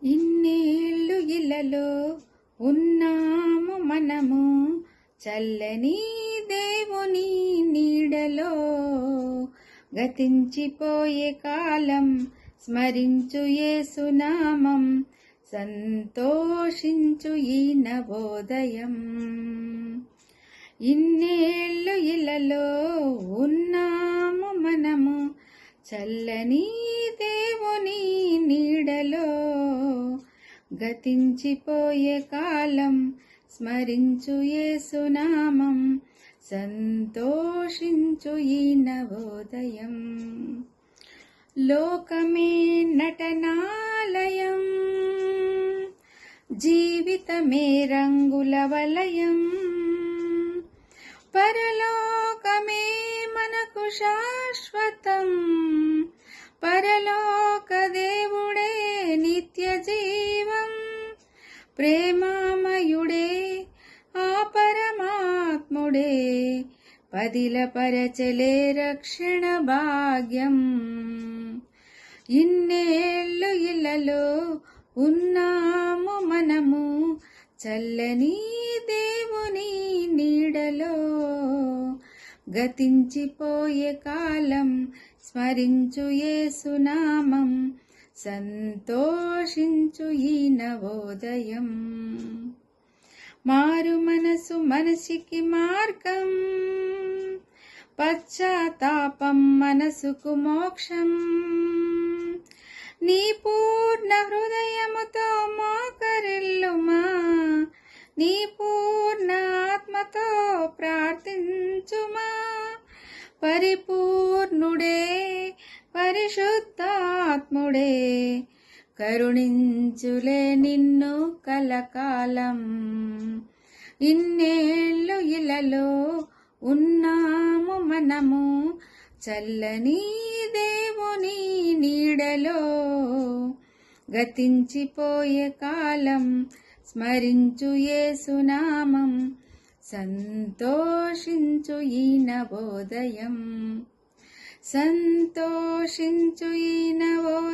ఇన్నేళ్ళు ఇలలో ఉన్నాము మనము, చల్లని దేవుని నీడలో. గతించిపోయే కాలం స్మరించు యేసునామం, సంతోషించు ఈ నవోదయం. ఇన్నేళ్ళు ఇలలో ఉన్నాము మనము, చల్లని దేవుని నీడలో. గతించిపోయే కాలం స్మరించు యేసునామం, సంతోషించు ఈ నవోదయం. లోకమే నటనాలయం, జీవితమే రంగుల వలయం. పరలోకమే మనకు శాశ్వతం, పరలోక దేవుడే నిత్య జీవం. ప్రేమామయుడే ఆ పరమాత్ముడే, పదిలపరచలే రక్షణ భాగ్యం. ఇన్నేళ్ళు ఇలలో ఉన్నాము మనము, చల్లని దేవుని నీడలో. గతించిపోయే కాలం స్మరించు యేసునామం, సంతోషించు ఈ నవోదయం. మారు మనసు మనిషికి మార్గం, పశ్చాత్తాపం మనసుకు మోక్షం. నీ పూర్ణ హృదయముతో మోకరిల్లుమా, నీ పూర్ణ ఆత్మతో ప్రార్థించుమా. పరిపూర్ణుడే పరిశుద్ధాత్ముడే, కరుణించులే నిన్ను కలకాలం. ఇన్నేళ్ళు ఇలలో ఉన్నాము మనము, చల్లని దేవుని నీడలో. గతించిపోయే కాలం స్మరించు యేసునామం, సంతోషించు ఈ నవోదయం. సంతోషించు ఈ నవోదయం.